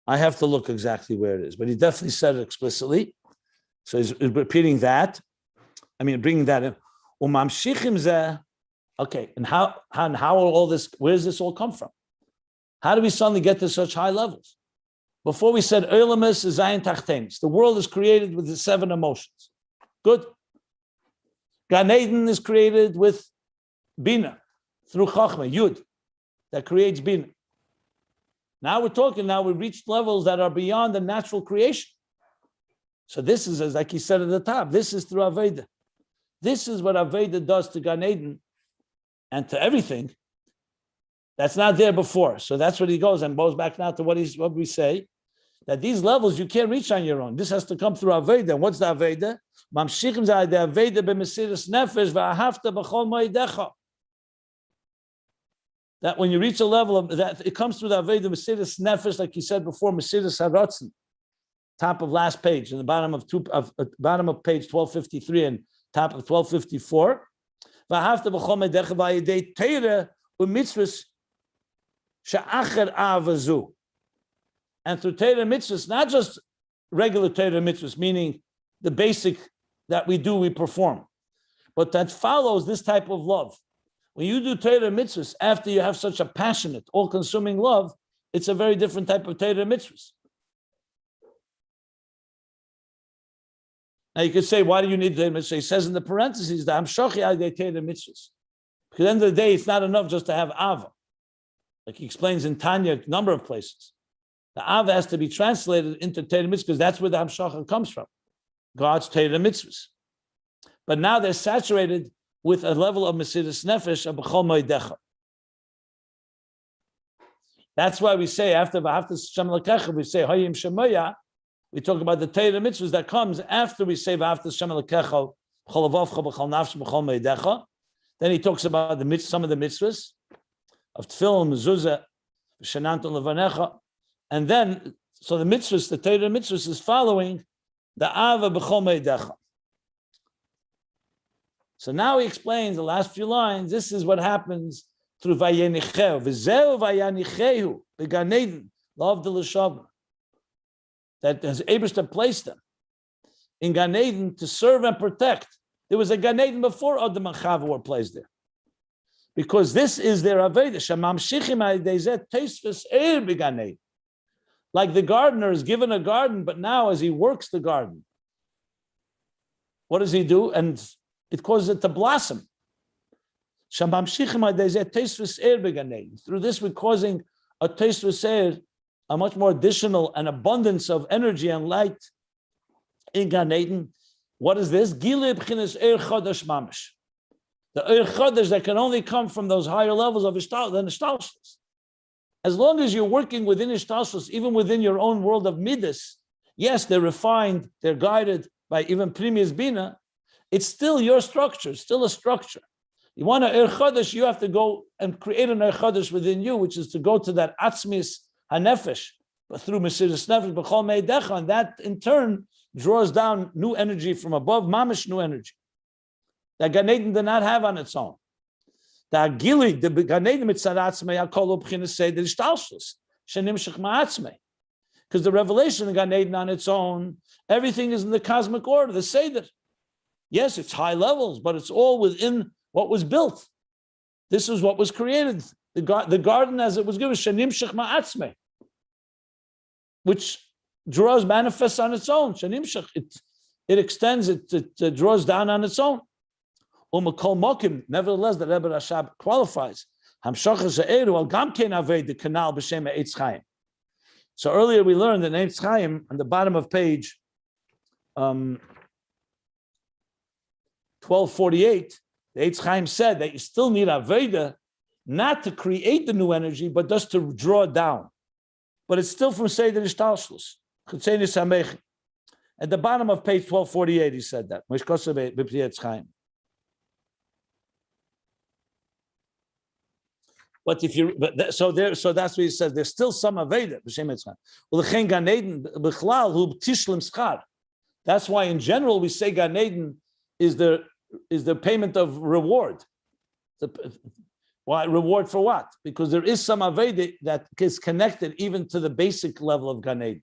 [SPEAKER 1] I have to look exactly where it is, but he definitely said it explicitly. So he's repeating that. I mean, bringing that in. Okay, and how all this, where does this all come from? How do we suddenly get to such high levels? Before we said, Oelamus is Ayin Tachtenis. The world is created with the 7 emotions. Good. Gan Eden is created with Bina, through Chochma, Yud, that creates Bina. Now we reached levels that are beyond the natural creation. So this is, as like he said at the top, this is through Avodah. This is what Avodah does to Gan Eden and to everything that's not there before. So that's what he goes and goes back now to what we say, that these levels you can't reach on your own. This has to come through Avodah. And what's the Avodah? Mamshichim zeh Avodah b'Mesiras Nefesh v'ahavta b'chol moedecha. That when you reach a level of that, it comes through the Avodah Mesiras Nefesh, like you said before, Mesiras Haratzon, top of last page, in the bottom of page 1253 and top of 1254. V'ahavta b'chol moedecha v'ayidei Torah u'mitzvos she'acher avazu. And through Torah mitzvahs, not just regular Torah mitzvahs, meaning the basic that we do, we perform, but that follows this type of love. When you do Torah mitzvahs, after you have such a passionate, all-consuming love, it's a very different type of Torah mitzvahs. Now you could say, why do you need Torah mitzvahs? He says in the parentheses, that I'm shochi adei Torah mitzvahs. Because at the end of the day, it's not enough just to have Ava. Like he explains in Tanya, a number of places. The Ava has to be translated into Torah mitzvahs because that's where the Hamshacha comes from, God's Torah mitzvahs. But now they're saturated with a level of Mesiras Nefesh of B'chol Moedecha. That's why we say after V'ahavta Shem Elokecha, we say Hayim Shemoya. We talk about the Torah mitzvahs that comes after we say V'ahavta Shem Elokecha B'chol Avavcha B'chol Nafsh B'chol Moedecha. Then he talks about some of the mitzvahs of Tefillin, Mezuzah, Shenanton Levanecha. And then, so the mitzvahs, the Torah mitzvahs is following the Ava B'chol Moedecha. So now he explains the last few lines. This is what happens through Vayenichehu. V'zeu Vayenichehu B'Gan Eden, love the L'shavah. That has Eibishter placed them in Gan Eden to serve and protect. There was a Gan Eden before Adam and Chava were placed there. because this is their Avodah. Like the gardener is given a garden, but now as he works the garden, what does he do? And it causes it to blossom. Through this, we're causing a teis, a much more additional and abundance of energy and light in Gan Eden. What is this? The Eir Chodesh that can only come from those higher levels of Ishtalshus. As long as you're working within Ishtalshus, even within your own world of Midas, yes, they're refined, they're guided by even previous Bina, it's still your structure, still a structure. You want an Eir Chodesh, you have to go and create an Eir Chodesh within you, which is to go to that Atzmis HaNefesh, but through Mesiras Nefesh, B'chol Meidecha, and that in turn draws down new energy from above, mamish new energy that Gan Eden did not have on its own. The Agili, the Gan Eden mitzaratzmei akol ubchinas say the ishtalshus shenimshach ma'atzmei, because the revelation of Gan Eden on its own, everything is in the cosmic order. The Seder, yes, it's high levels, but it's all within what was built. This is what was created. The garden as it was given, shenimshach ma'atzmei, which draws, manifests on its own. Shenimshach, it extends, it draws down on its own. Nevertheless, the Rebbe Rashab qualifies. So earlier we learned that Eitz Chaim on the bottom of page 1248, the Eitz Chaim said that you still need Avodah, not to create the new energy, but just to draw it down. But it's still from Seder Ishtalshus. At the bottom of page 1248, he said that. But so that's what he says. There's still some Avodah. That's why in general we say Gan Eden is the payment of reward. Why reward for what? Because there is some Avodah that is connected even to the basic level of Gan Eden.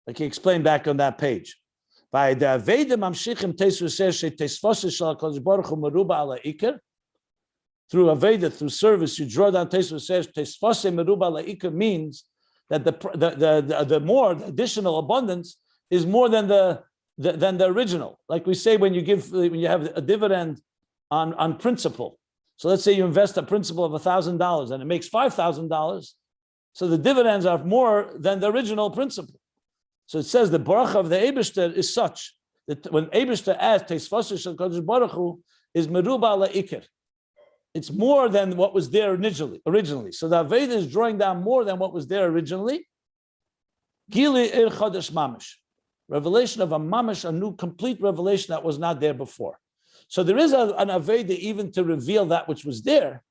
[SPEAKER 1] Like he explained back on that page. By the Avodah mamshichim through Avodah, through service, you draw down Tesfase Meruba La'ika means that the more, the additional abundance is more than the original. Like we say when you have a dividend on principal. So let's say you invest a principal of $1,000 and it makes $5,000. So the dividends are more than the original principal. So it says the Baruch of the Eibishter is such that when Eibishter adds Tesfase Shel Kodesh Baruch Hu is Meruba La'ikir. It's more than what was there originally. So the Avodah is drawing down more than what was there originally. Gili Ir Chodesh Mamish. Revelation of a Mamish, a new complete revelation that was not there before. So there is an Avodah even to reveal that which was there.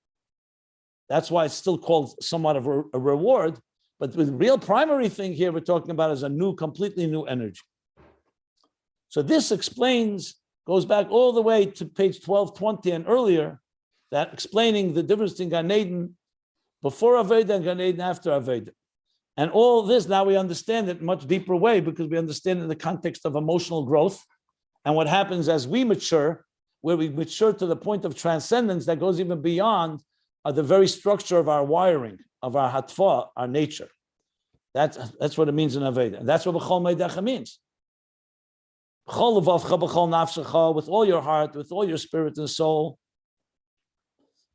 [SPEAKER 1] That's why it's still called somewhat of a reward. But the real primary thing here we're talking about is a new, completely new energy. So this goes back all the way to page 1220 and earlier, that explaining the difference between Gan Eden before Avodah and Gan Eden after Avodah. And all this, now we understand it in a much deeper way because we understand it in the context of emotional growth and what happens as we mature, where we mature to the point of transcendence that goes even beyond the very structure of our wiring, of our hatfa, our nature. That's what it means in Avodah. And that's what B'chol Meidecha means. B'chol levavcha, b'chol nafshecha, with all your heart, with all your spirit and soul,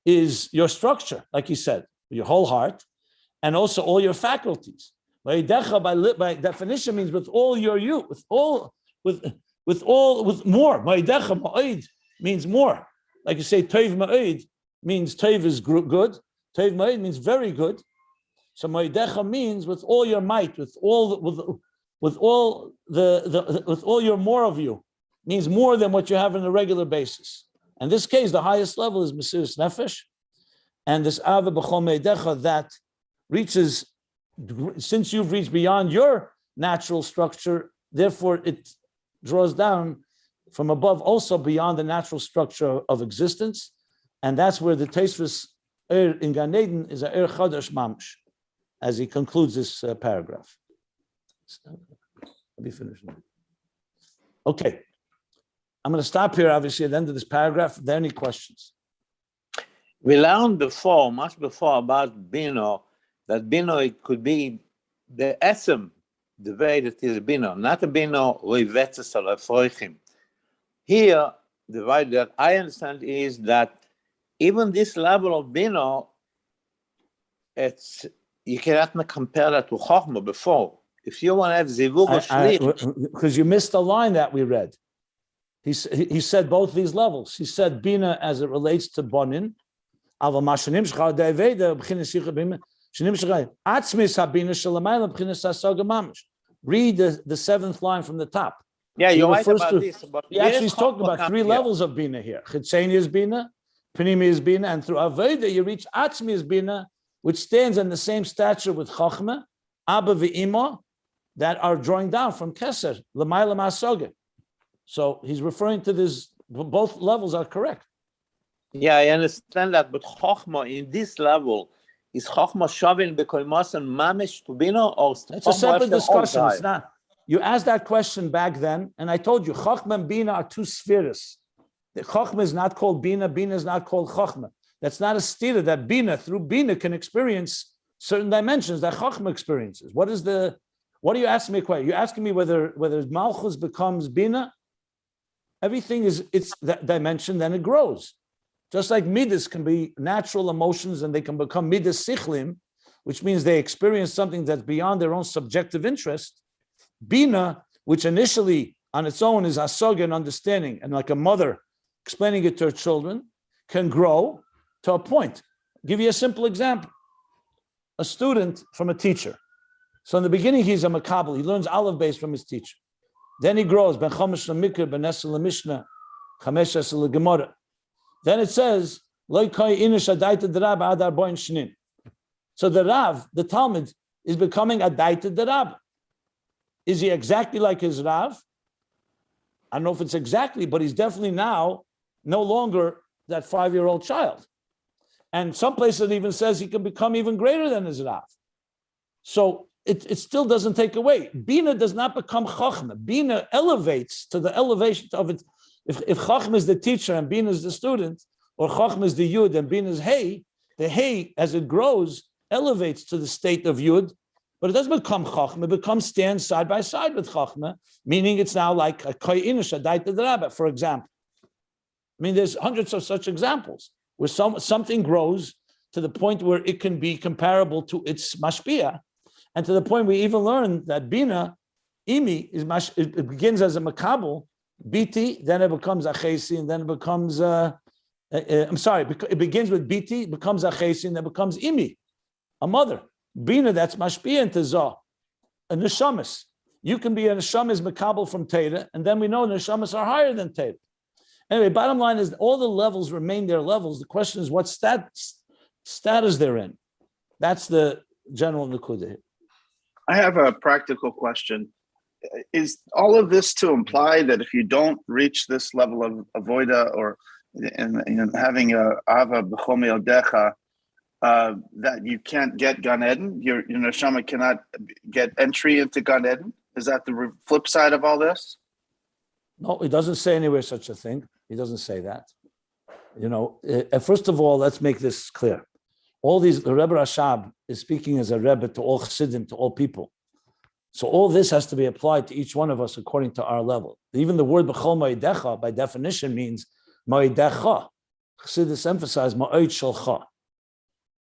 [SPEAKER 1] is your structure, like he said, your whole heart, and also all your faculties. By definition means with all your you, with more. Ma'idecha ma'id means more. Like you say, toiv ma'id means toiv is good. Toiv ma'id means very good. So ma'idecha means with all your might, with all your more of you, means more than what you have on a regular basis. In this case, the highest level is Mesiras Nefesh, and this Ava B'chol Meidecha that reaches, since you've reached beyond your natural structure, therefore it draws down from above also beyond the natural structure of existence, and that's where the Tesfus in Gan Eden is a Er Chodesh Mamish, as he concludes this paragraph. So, let me finish now. Okay. I'm going to stop here, obviously, at the end of this paragraph. Are there any questions?
[SPEAKER 2] We learned before, much before, about Bina, that Bina, it could be the essence, the way that is Bina, not a Bina rivetzes or efroichim. Here, the way that I understand is that even this level of Bina, you cannot compare that to Chochma before. If you want to have zivug or shlich,
[SPEAKER 1] because you missed the line that we read. He said both these levels. He said Bina as it relates to Bonin. Read the seventh line from the top.
[SPEAKER 2] Yeah, you're right about this. But
[SPEAKER 1] he actually is talking about three levels of Bina here. Chitzeni is Bina, Pnimi is Bina, and through Avodah you reach Atzmi is Bina, which stands in the same stature with Chochma, Abba v'Ima, that are drawing down from Keser, L'mayla Ma'asoge. So he's referring to this, both levels are correct.
[SPEAKER 2] Yeah, I understand that, but Chochma in this level, is Chochma shoving Bekoimos and Mamish to Bina, or
[SPEAKER 1] it's a separate discussion. It's not. You asked that question back then, and I told you Chochma and Bina are two spheres. The Chochma is not called Bina, Bina is not called Chochma. That's not a stira that Bina, through Bina, can experience certain dimensions that Chochma experiences. What are you asking me a question? You're asking me whether Malchus becomes Bina? Everything it's that dimension, then it grows. Just like Midas can be natural emotions and they can become Midas Sichlim, which means they experience something that's beyond their own subjective interest. Bina, which initially on its own is asog and understanding, and like a mother explaining it to her children, can grow to a point. I'll give you a simple example. A student from a teacher. So in the beginning, he's a makabel. He learns Aleph Beis from his teacher. Then he grows. Ben chomesh lemikra, ben esel lemishnah, chamesh esel legemara. Then it says, Loi koi inish adaita derab adar boin shnin. So the Rav, the Talmud, is becoming adaita derab. Is he exactly like his Rav? I don't know if it's exactly, but he's definitely now no longer that 5-year-old child. And some places it even says he can become even greater than his Rav. So it still doesn't take away. Bina does not become Chochma. Bina elevates to the elevation of it. If Chochma is the teacher and Bina is the student, or Chochma is the Yud and Bina is Hey, the Hey, as it grows, elevates to the state of Yud, but it doesn't become Chochma, it becomes stand side by side with Chochma, meaning it's now like a Koi Inish, a Daita D'Rabba, for example. I mean, there's hundreds of such examples where something grows to the point where it can be comparable to its mashpia, and to the point we even learn that Bina, Imi, it begins as a makabel, Biti, then it becomes a chesi, and then it becomes, it begins with Biti, becomes a chesi, and then becomes Imi, a mother. Bina, that's mashpia into Zah, a neshamas. You can be a neshamas makabel from Teda, and then we know neshamas are higher than Teda. Anyway, bottom line is all the levels remain their levels. The question is what status they're in. That's the general nukudah.
[SPEAKER 3] I have a practical question. Is all of this to imply that if you don't reach this level of avodah or in having a ava b'chom yodecha, that you can't get Gan Eden? Your neshama cannot get entry into Gan Eden? Is that the flip side of all this?
[SPEAKER 1] No, it doesn't say anywhere such a thing. He doesn't say that. First of all, let's make this clear. The Rebbe Rashab is speaking as a Rebbe to all Chassidim, to all people. So all this has to be applied to each one of us according to our level. Even the word b'chol ma'idecha, by definition, means ma'idecha. Chassidus emphasize ma'id shalcha.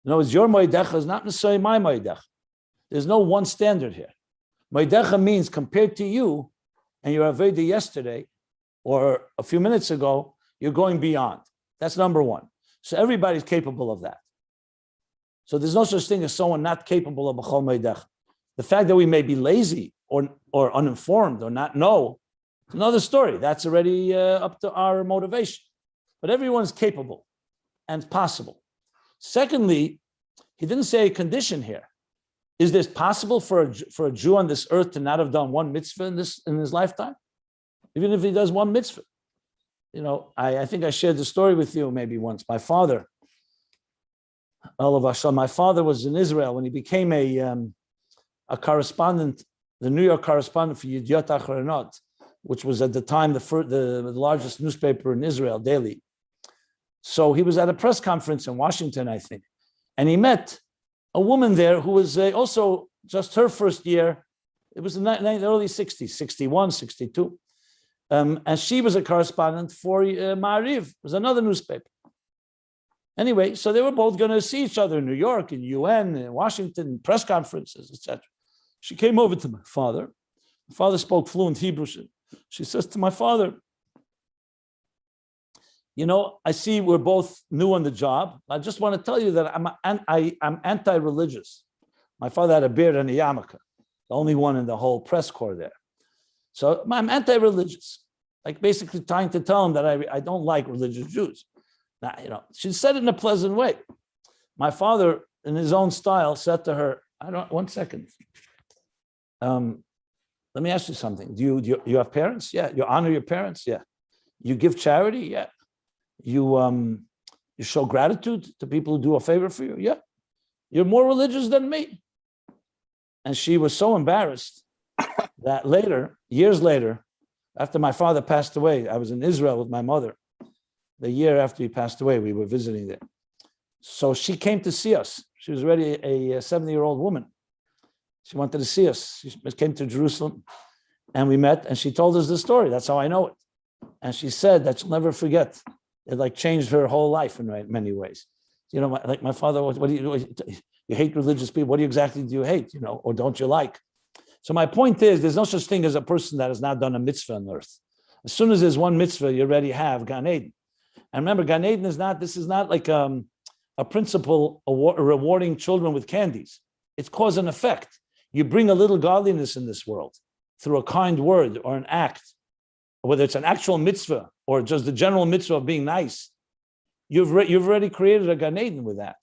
[SPEAKER 1] In other words, your ma'idecha is not necessarily my ma'idecha. There's no one standard here. Ma'idecha means compared to you and your Avodah yesterday or a few minutes ago, you're going beyond. That's number one. So everybody's capable of that. So there's no such thing as someone not capable of b'chol ma'idecha. The fact that we may be lazy or uninformed or not know, it's another story. That's already up to our motivation. But everyone's capable and possible. Secondly, he didn't say a condition here. Is this possible for a Jew on this earth to not have done one mitzvah in his lifetime? Even if he does one mitzvah. I think I shared the story with you maybe once. My father, my father was in Israel when he became a correspondent, the New York correspondent for Yediot Achronot, which was at the time the largest newspaper in Israel, daily. So he was at a press conference in Washington, I think, and he met a woman there who was also just her first year. It was in the early 60s, 61, 62. And she was a correspondent for Ma'ariv. It was another newspaper. Anyway, so they were both going to see each other in New York, in UN, in Washington, press conferences, etc. She came over to my father. My father spoke fluent Hebrew. She says to my father, you know, I see we're both new on the job. I just want to tell you that I'm anti-religious. My father had a beard and a yarmulke, the only one in the whole press corps there. So I'm anti-religious, like basically trying to tell him that I don't like religious Jews. Now, you know, she said it in a pleasant way. My father, in his own style, said to her, one second. Let me ask you something. Do you have parents? Yeah. You honor your parents? Yeah. You give charity? Yeah. You show gratitude to people who do a favor for you? Yeah. You're more religious than me. And she was so embarrassed that later, years later, after my father passed away, I was in Israel with my mother. The year after he passed away, we were visiting there. So she came to see us. She was already a 70-year-old woman. She wanted to see us. She came to Jerusalem and we met and she told us the story. That's how I know it. And she said that she'll never forget. It like changed her whole life in many ways. You know, like my father, what do you do? You hate religious people. What exactly do you hate, you know, or don't you like? So my point is, there's no such thing as a person that has not done a mitzvah on earth. As soon as there's one mitzvah, you already have Gan Eden. And remember, Gan Eden this is not like a principle rewarding children with candies. It's cause and effect. You bring a little godliness in this world through a kind word or an act, whether it's an actual mitzvah or just the general mitzvah of being nice. You've already created a Gan Eden with that.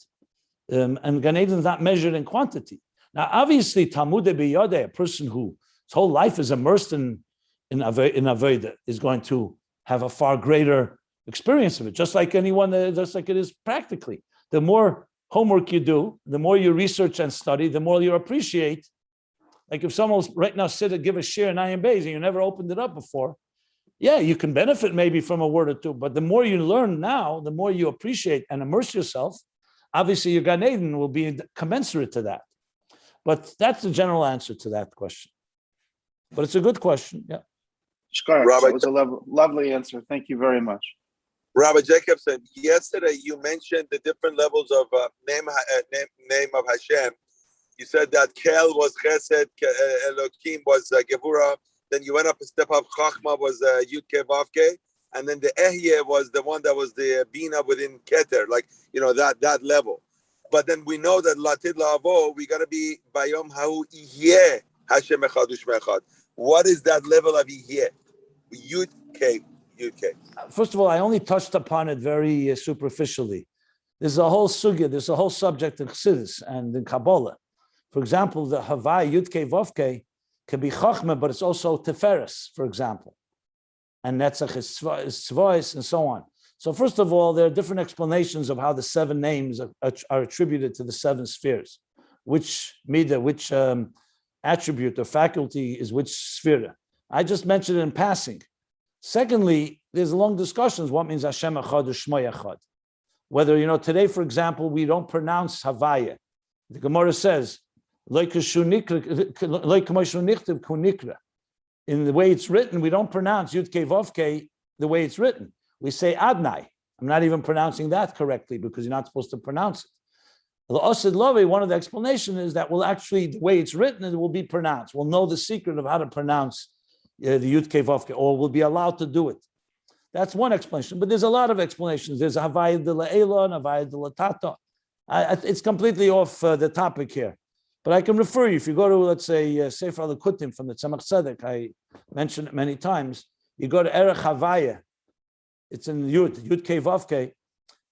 [SPEAKER 1] And Gan Eden is not measured in quantity. Now, obviously, Talmud Biyodeh, a person whose whole life is immersed in Avodah, is going to have a far greater experience of it, just like anyone, just like it is practically. The more homework you do, the more you research and study, the more you appreciate. Like if someone was right now give a shiur in Ayin Beis and you never opened it up before, yeah, you can benefit maybe from a word or two, but the more you learn now, the more you appreciate and immerse yourself. Obviously, your Gan Eden will be commensurate to that. But that's the general answer to that question. But it's a good question, yeah.
[SPEAKER 3] Shkar, that was a lovely answer. Thank you very much.
[SPEAKER 4] Rabbi Jacobson, yesterday you mentioned the different levels of name of Hashem. You said that Kel was Chesed, Elokim was Gevura. Then you went up a step up. Chochma was Yud Ke Vav Ke, and then the Ehyeh was the one that was the Bina within Keter, like that level. But then we know that Latid La'avo, we gotta be Bayom Hahu Ihyeh Hashem Echad U'Shmo Echad. What is that level of Ihyeh? Yud Ke.
[SPEAKER 1] First of all, I only touched upon it very superficially. There's a whole sugya, there's a whole subject in Chassidus and in Kabbalah. For example, the Havai Yud Ke Vav Ke can be Chochma, but it's also Tiferes, for example. And Netzach is Tzvois, and so on. So first of all, there are different explanations of how the seven names are attributed to the seven spheres. Which midah, which attribute or faculty is which sphere. I just mentioned it in passing. Secondly, there's long discussions. What means Hashem Echad or Shmo Echad? Whether, today, for example, we don't pronounce Havaya. The Gemara says, in the way it's written, we don't pronounce Yud Ke Vav Ke the way it's written. We say Adnai. I'm not even pronouncing that correctly because you're not supposed to pronounce it. The Osid Lovi, one of the explanations is that the way it's written, it will be pronounced. We'll know the secret of how to pronounce the Yud Ke Vav Ke, or we'll be allowed to do it. That's one explanation, but there's a lot of explanations. There's Havaya de La'ela and Havaya de Latata. It's completely off the topic here. But I can refer you, if you go to, let's say, Sefer Al-Kutim from the Tzemach Tzedek, I mentioned it many times, you go to Erech Havaya, it's in Yud Ke Vav Ke,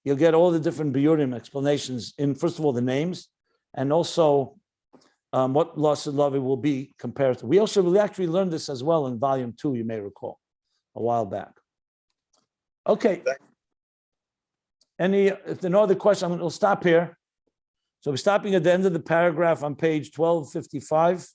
[SPEAKER 1] you'll get all the different Biurim explanations in, first of all, the names, and also what Lost Lavi will be compared to. We actually learned this as well in volume 2, you may recall, a while back. Okay. If there are no other questions, we'll stop here. So we're stopping at the end of the paragraph on page 1255.